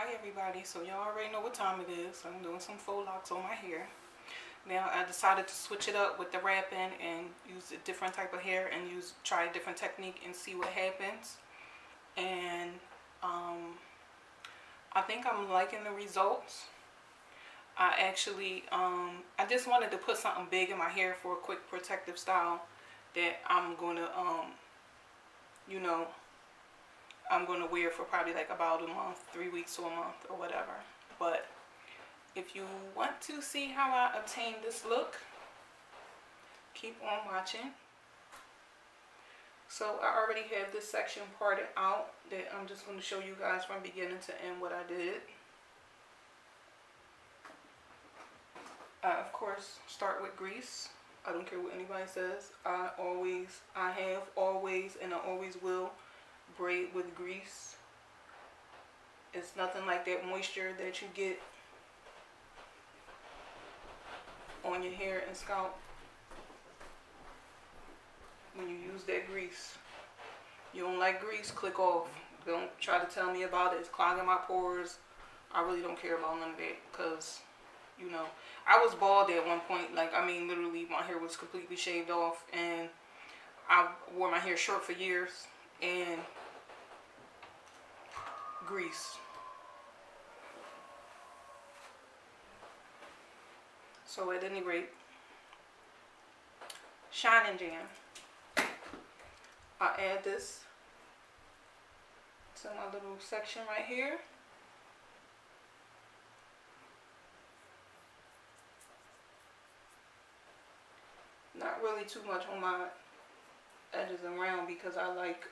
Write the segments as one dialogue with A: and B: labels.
A: Hi everybody, so y'all already know what time it is. I'm doing some faux locks on my hair. Now I decided to switch it up with the wrapping and use a different type of hair and try a different technique and see what happens. And I think I'm liking the results. I just wanted to put something big in my hair for a quick protective style that I'm gonna I'm going to wear for probably like about a month, 3 weeks to a month or whatever. But if you want to see how I obtain this look, keep on watching. So I already have this section parted out that I'm just going to show you guys from beginning to end what I did. I of course start with grease. I don't care what anybody says. I have always, and I always will braid with grease. It's nothing like that moisture that you get on your hair and scalp when you use that grease. You don't like grease, click off. Don't try to tell me about it. It's clogging my pores. I really don't care about none of that, because I was bald at one point. Like, I mean, literally my hair was completely shaved off, and I wore my hair short for years, and grease. So at any rate, Shine and Jam. I add this to my little section right here. Not really too much on my edges and around, because I like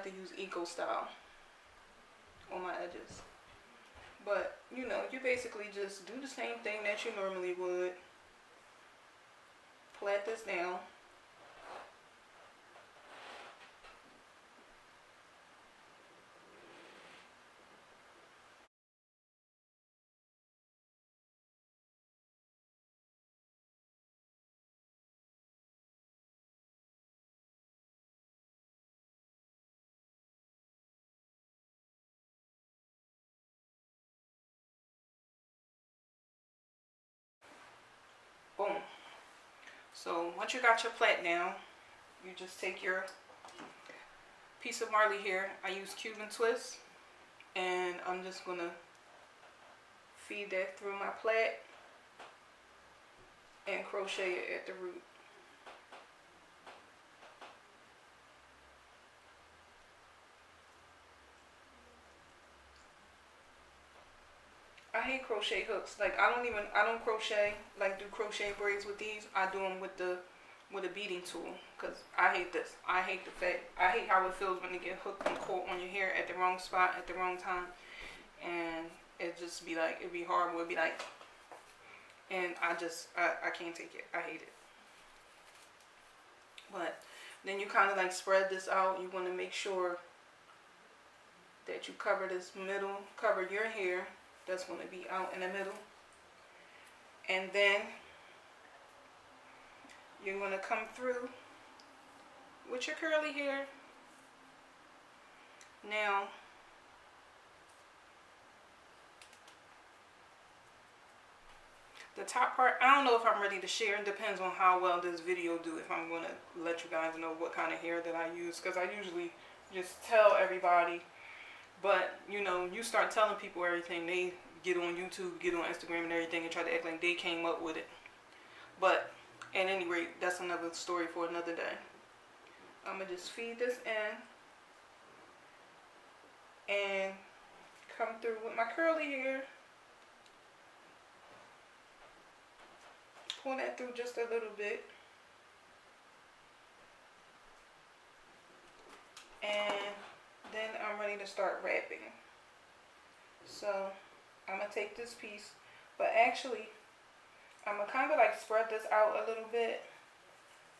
A: to use eco style on my edges. But you basically just do the same thing that you normally would. Plait this down. Boom. So once you got your plait down, you just take your piece of Marley hair. I use Cuban twist, and I'm just gonna feed that through my plait and crochet it at the root. I hate crochet hooks. Like, I don't crochet, like do crochet braids with these. I do them with a beading tool, because I hate this. I hate how it feels when you get hooked and caught on your hair at the wrong spot at the wrong time, and it just be like, it'd be horrible. It'd be like, and I can't take it. I hate it. But then you kind of like spread this out. You want to make sure that you cover this middle, cover your hair that's going to be out in the middle, and then you're going to come through with your curly hair. Now, the top part, I don't know if I'm ready to share. It depends on how well this video do, if I'm going to let you guys know what kind of hair that I use, because I usually just tell everybody. But you start telling people everything, they get on YouTube, get on Instagram and everything, and try to act like they came up with it. But at any rate, that's another story for another day. I'm going to just feed this in and come through with my curly hair. Pull that through just a little bit. And then I'm ready to start wrapping. So I'm going to take this piece, but actually I'm going to kind of like spread this out a little bit,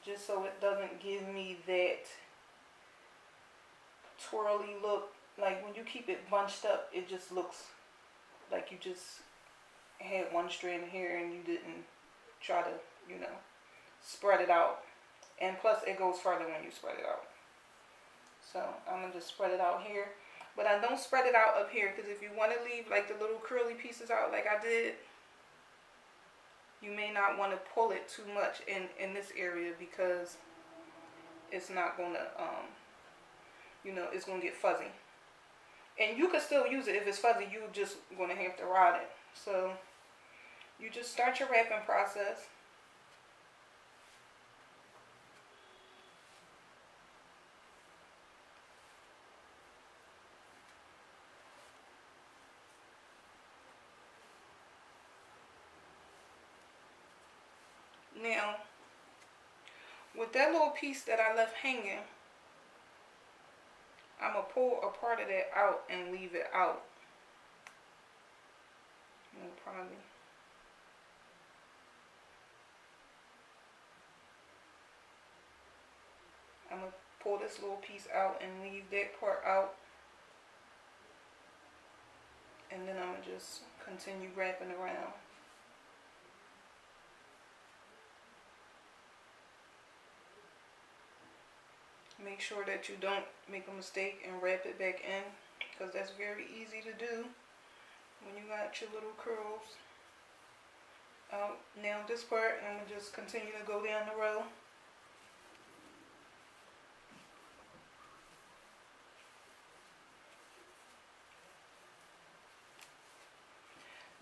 A: just so it doesn't give me that twirly look. Like when you keep it bunched up, it just looks like you just had one strand of hair and you didn't try to, spread it out. And plus it goes further when you spread it out. So I'm going to just spread it out here. But I don't spread it out up here, because if you want to leave like the little curly pieces out like I did, you may not want to pull it too much in this area, because it's not going to, you know, it's going to get fuzzy. And you can still use it if it's fuzzy, you're just going to have to rod it. So you just start your wrapping process. Now, with that little piece that I left hanging, I'm going to pull a part of that out and leave it out. Probably. I'm going to pull this little piece out and leave that part out. And then I'm going to just continue wrapping around. Make sure that you don't make a mistake and wrap it back in, because that's very easy to do when you got your little curls out. Now this part, I'm going to just continue to go down the row.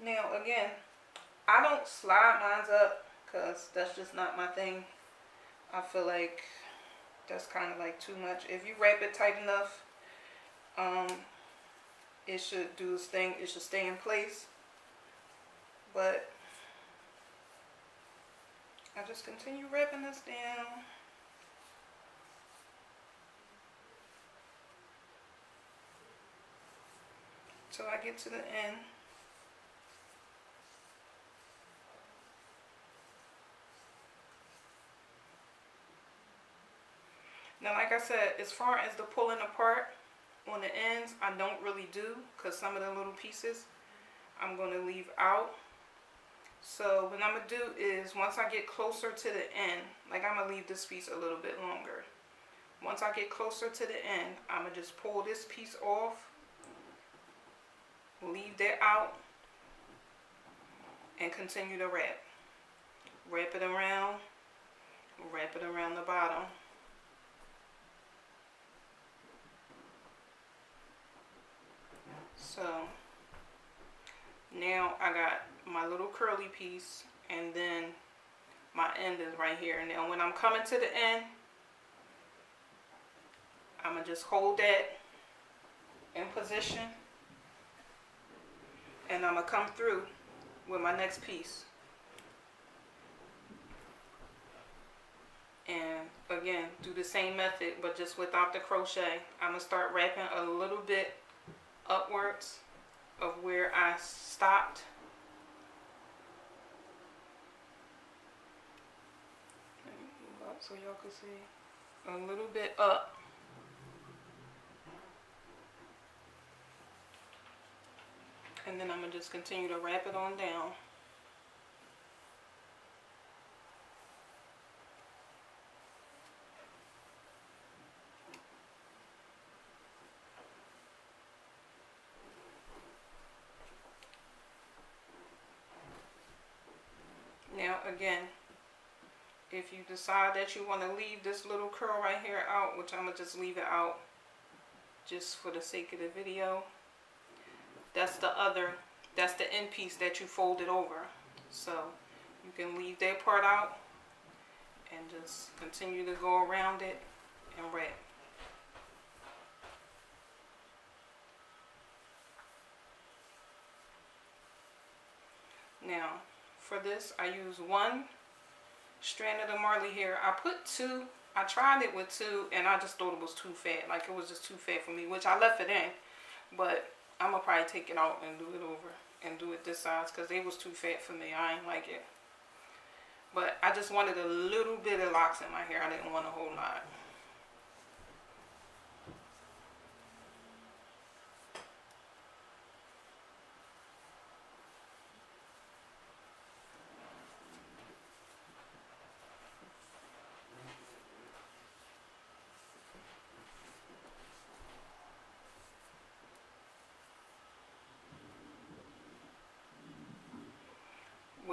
A: Now again, I don't slide mine up, because that's just not my thing. I feel like that's kind of like too much. If you wrap it tight enough, it should do its thing. It should stay in place. But I just continue wrapping this down. Till I get to the end. Now, like I said, as far as the pulling apart on the ends, I don't really do, because some of the little pieces I'm going to leave out. So what I'm going to do is, once I get closer to the end, like I'm going to leave this piece a little bit longer. Once I get closer to the end, I'm going to just pull this piece off, leave that out, and continue to wrap. Wrap it around the bottom. So now I got my little curly piece, and then my end is right here. Now when I'm coming to the end, I'm going to just hold that in position, and I'm going to come through with my next piece. And again, do the same method, but just without the crochet. I'm going to start wrapping a little bit upwards of where I stopped. Let me move up so y'all can see. A little bit up. And then I'm going to just continue to wrap it on down. Now again, if you decide that you want to leave this little curl right here out, which I'm going to just leave it out just for the sake of the video, that's the end piece that you folded over. So you can leave that part out and just continue to go around it and wrap. Now for this, I use one strand of the Marley hair. I put two. I tried it with two, and I just thought it was too fat. Like, it was just too fat for me, which I left it in. But I'm going to probably take it out and do it over and do it this size, because it was too fat for me. I ain't like it. But I just wanted a little bit of locks in my hair. I didn't want a whole lot.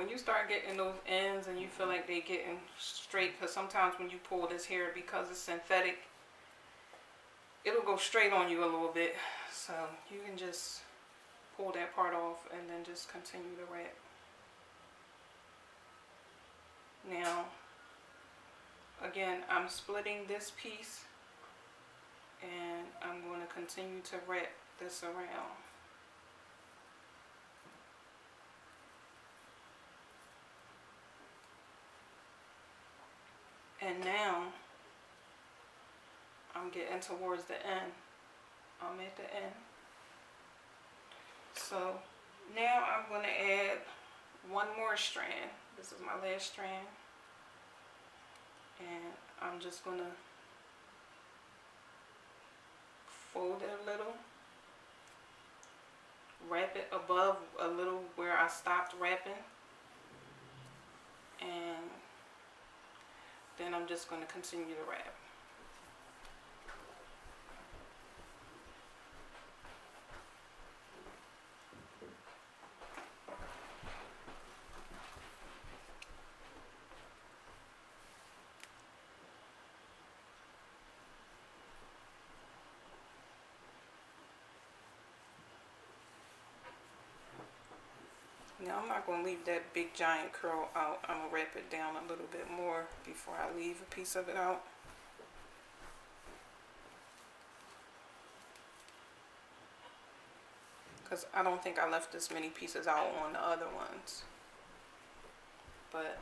A: when you start getting those ends and you feel like they getting straight, because sometimes when you pull this hair, because it's synthetic, it'll go straight on you a little bit. So you can just pull that part off and then just continue to wrap. Now, again, I'm splitting this piece and I'm going to continue to wrap this around. And now I'm getting towards the end. I'm at the end. So now I'm going to add one more strand. This is my last strand. And I'm just going to fold it a little. Wrap it above a little where I stopped wrapping. And then I'm just going to continue to wrap. Now I'm not going to leave that big giant curl out. I'm going to wrap it down a little bit more before I leave a piece of it out. Because I don't think I left this many pieces out on the other ones. But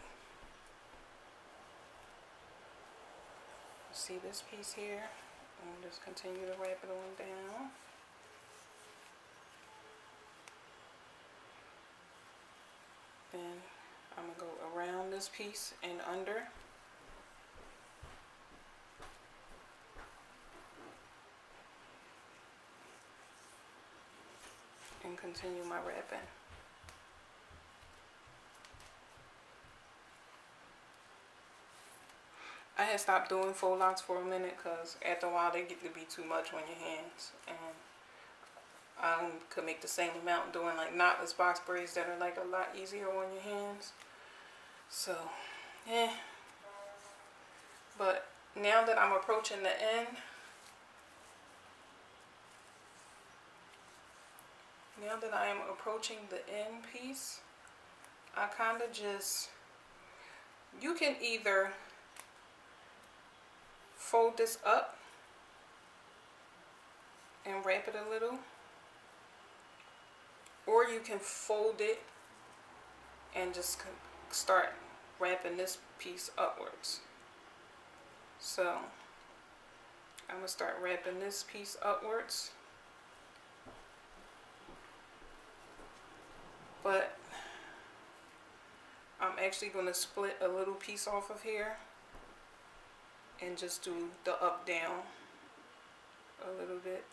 A: see this piece here? And just continue to wrap it on down. Then I'm going to go around this piece and under. And continue my wrapping. I had stopped doing faux locks for a minute because after a while they get to be too much on your hands. And I could make the same amount doing like knotless box braids that are like a lot easier on your hands. So, yeah. But now that I'm approaching the end, now that I am approaching the end piece, I kind of just, you can either fold this up and wrap it a little, or you can fold it and just start wrapping this piece upwards. So I'm going to start wrapping this piece upwards. But I'm actually going to split a little piece off of here and just do the up down a little bit.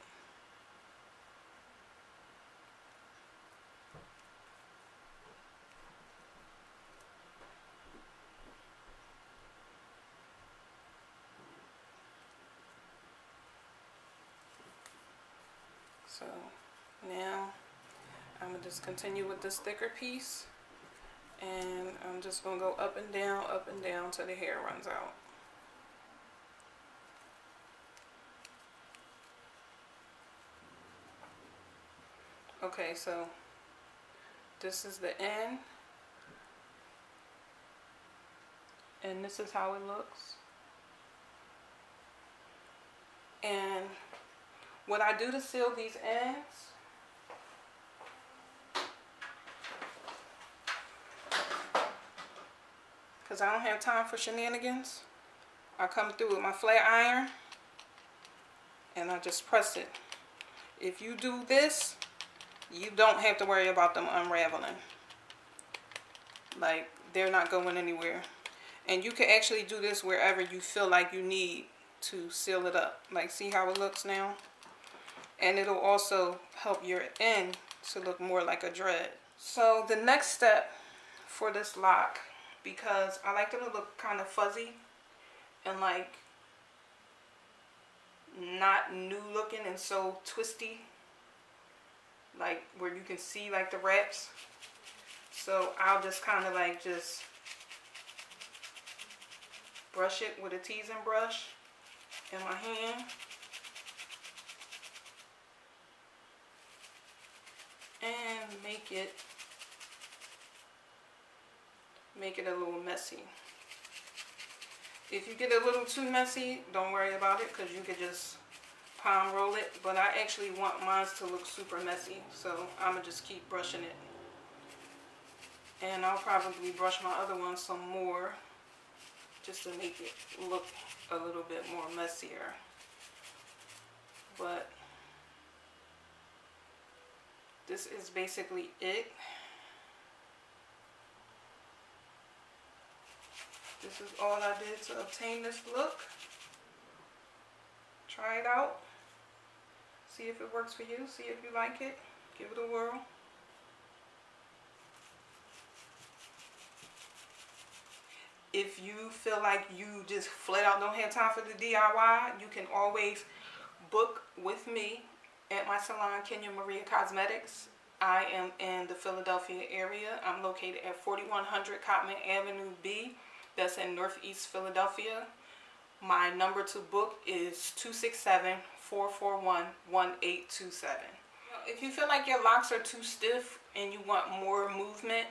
A: So now I'm going to just continue with this thicker piece, and I'm just going to go up and down till the hair runs out. Okay, so this is the end, and this is how it looks. And what I do to seal these ends, because I don't have time for shenanigans, I come through with my flat iron and I just press it. If you do this, you don't have to worry about them unraveling. Like, they're not going anywhere. And you can actually do this wherever you feel like you need to seal it up. Like, see how it looks now? And it'll also help your end to look more like a dread. So the next step for this lock, because I like them to look kind of fuzzy and like not new looking and so twisty, like where you can see like the wraps. So I'll just kind of like just brush it with a teasing brush in my hand. And make it a little messy. If you get a little too messy, don't worry about it, because you could just palm roll it. But I actually want mine to look super messy, so I'm gonna just keep brushing it. And I'll probably brush my other one some more, just to make it look a little bit more messier. But this is basically it. This is all I did to obtain this look. Try it out. See if it works for you. See if you like it. Give it a whirl. If you feel like you just flat out don't have time for the DIY, you can always book with me at my salon, Kenya Maria Cosmetics. I am in the Philadelphia area. I'm located at 4100 Cotman Avenue B. That's in Northeast Philadelphia. My number to book is 267-441-1827. If you feel like your locks are too stiff and you want more movement,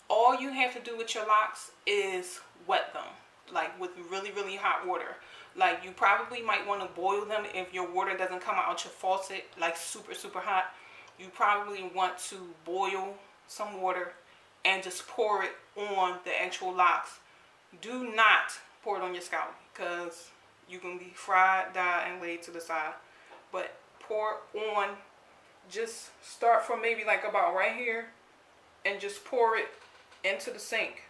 A: all you have to do with your locks is wet them, like with really, really hot water. Like, you probably might want to boil them if your water doesn't come out your faucet like super, super hot. You probably want to boil some water and just pour it on the actual locks. Do not pour it on your scalp, because you can be fried, dyed, and laid to the side. But pour on, just start from maybe like about right here, and just pour it into the sink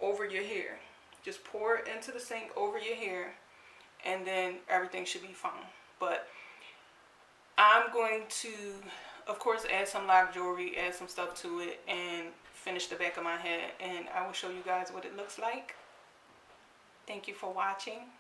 A: over your hair. Just pour it into the sink over your hair, and then everything should be fine. But I'm going to, of course, add some lock jewelry, add some stuff to it, and finish the back of my head, and I will show you guys what it looks like. Thank you for watching.